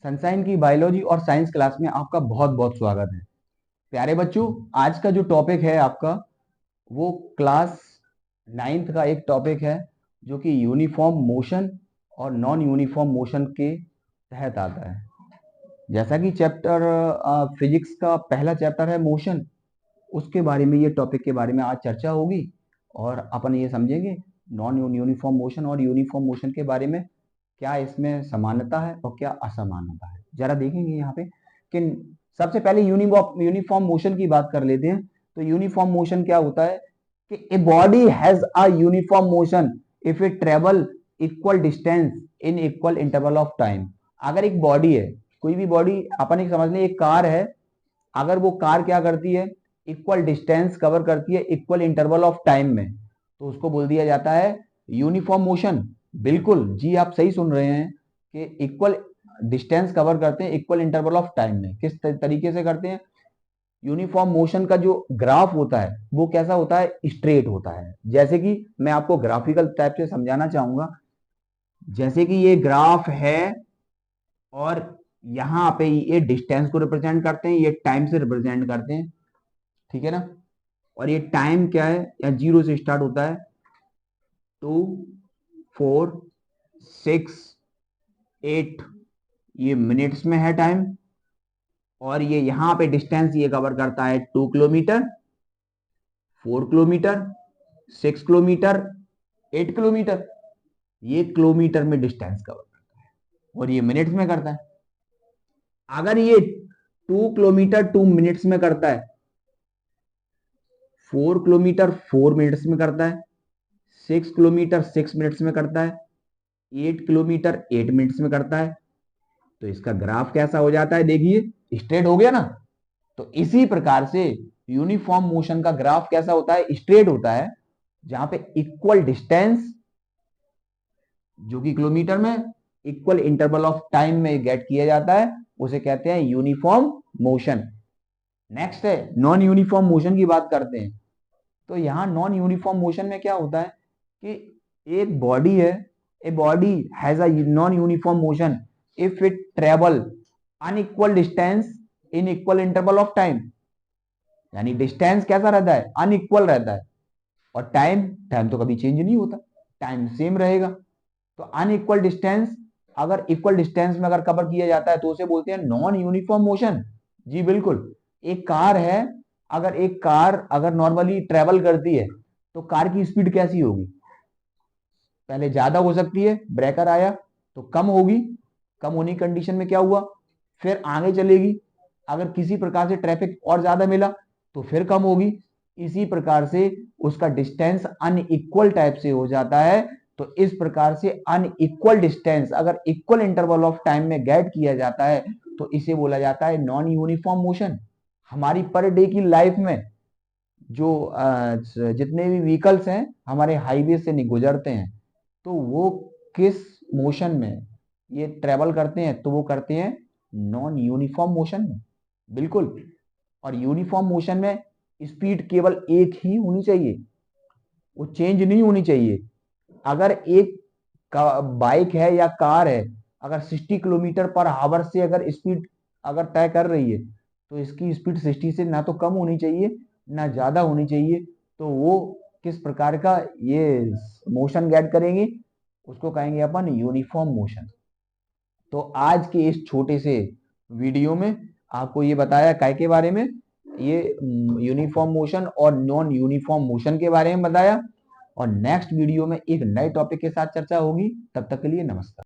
Sunshine की biology और science class में आपका बहुत बहुत स्वागत है। प्यारे बच्चों, आज का जो टॉपिक है आपका वो क्लास 9th का एक टॉपिक है जो कि यूनिफॉर्म मोशन और नॉन यूनिफॉर्म मोशन के तहत आता है। जैसा कि चैप्टर फिजिक्स का पहला चैप्टर है मोशन, उसके बारे में ये टॉपिक के बारे में आज चर्चा होगी और अपन ये समझेंगे नॉन यूनिफॉर्म मोशन और यूनिफॉर्म मोशन के बारे में, क्या इसमें समानता है और क्या असमानता है। जरा देखेंगे यहाँ पे कि सबसे पहले यूनिफॉर्म मोशन की बात कर लेते हैं। तो यूनिफॉर्म मोशन क्या होता है कि a body has a uniform motion if it travel equal distance in equal interval of time. अगर एक बॉडी है, कोई भी बॉडी, अपन एक समझ लें एक कार है, अगर वो कार क्या करती है, इक्वल डिस्टेंस कवर करती है इक्वल इंटरवल ऑफ टाइम में, तो उसको बोल दिया जाता है यूनिफॉर्म मोशन। बिल्कुल जी, आप सही सुन रहे हैं कि इक्वल डिस्टेंस कवर करते हैं इक्वल इंटरवल ऑफ टाइम में। किस तरीके से करते हैं? यूनिफॉर्म मोशन का जो ग्राफ होता है वो कैसा होता है? स्ट्रेट होता है। जैसे कि मैं आपको ग्राफिकल टाइप से समझाना चाहूंगा। जैसे कि ये ग्राफ है और यहाँ पे ये डिस्टेंस को रिप्रेजेंट करते हैं, ये टाइम से रिप्रेजेंट करते हैं, ठीक है ना। और ये टाइम क्या है, या 0 से स्टार्ट होता है, 2, 4, 6, 8, ये मिनट्स में है टाइम। और ये यहां पे डिस्टेंस ये कवर करता है 2 किलोमीटर, 4 किलोमीटर, 6 किलोमीटर, 8 किलोमीटर। ये किलोमीटर में डिस्टेंस कवर करता है और ये मिनट्स में करता है। अगर ये 2 किलोमीटर 2 मिनट्स में करता है, 4 किलोमीटर 4 मिनट्स में करता है, 6 किलोमीटर 6 मिनट्स में करता है, 8 किलोमीटर 8 मिनट्स में करता है, तो इसका ग्राफ कैसा हो जाता है? देखिए, स्ट्रेट हो गया ना। तो इसी प्रकार से यूनिफॉर्म मोशन का ग्राफ कैसा होता है? स्ट्रेट होता है, जहां पे इक्वल डिस्टेंस जो कि किलोमीटर में, इक्वल इंटरवल ऑफ टाइम में गेट किया जाता है, उसे कहते हैं यूनिफॉर्म मोशन। नेक्स्ट है नॉन यूनिफॉर्म मोशन की बात करते हैं। तो यहां नॉन यूनिफॉर्म मोशन में क्या होता है कि एक बॉडी है, a body has a non uniform motion if it travel unequal distance in equal interval of time. यानी डिस्टेंस कैसा रहता है? अनइक्वल रहता है। और टाइम टाइम तो कभी चेंज नहीं होता, टाइम सेम रहेगा। तो अनइक्वल डिस्टेंस अगर इक्वल डिस्टेंस में अगर कवर किया जाता है तो उसे बोलते हैं नॉन यूनिफॉर्म मोशन। जी बिल्कुल। एक कार है, अगर एक कार अगर नॉर्मली ट्रेवल करती है तो कार की स्पीड कैसी होगी? पहले ज्यादा हो सकती है, ब्रेकर आया तो कम होगी, कम होने की कंडीशन में क्या हुआ, फिर आगे चलेगी। अगर किसी प्रकार से ट्रैफिक और ज्यादा मिला तो फिर कम होगी। इसी प्रकार से उसका डिस्टेंस अनइक्वल टाइप से हो जाता है। तो इस प्रकार से अनइक्वल डिस्टेंस अगर इक्वल इंटरवल ऑफ टाइम में गेट किया जाता है तो इसे बोला जाता है नॉन यूनिफॉर्म मोशन। हमारी पर डे की लाइफ में जो जितने भी व्हीकल्स हैं हमारे हाईवे से गुजरते हैं, तो वो किस मोशन में ये ट्रेवल करते हैं? तो वो करते हैं नॉन यूनिफॉर्म मोशन में। बिल्कुल। और यूनिफॉर्म मोशन में स्पीड केवल एक ही होनी चाहिए, वो चेंज नहीं होनी चाहिए। अगर एक बाइक है या कार है, अगर 60 किलोमीटर पर आवर से अगर स्पीड अगर तय कर रही है तो इसकी स्पीड 60 से ना तो कम होनी चाहिए ना ज्यादा होनी चाहिए। तो वो किस प्रकार का ये मोशन गेट करेंगे? उसको कहेंगे अपन यूनिफॉर्म मोशन। तो आज के इस छोटे से वीडियो में आपको ये बताया काय के बारे में, ये यूनिफॉर्म मोशन और नॉन यूनिफॉर्म मोशन के बारे में बताया। और नेक्स्ट वीडियो में एक नए टॉपिक के साथ चर्चा होगी। तब तक के लिए नमस्कार।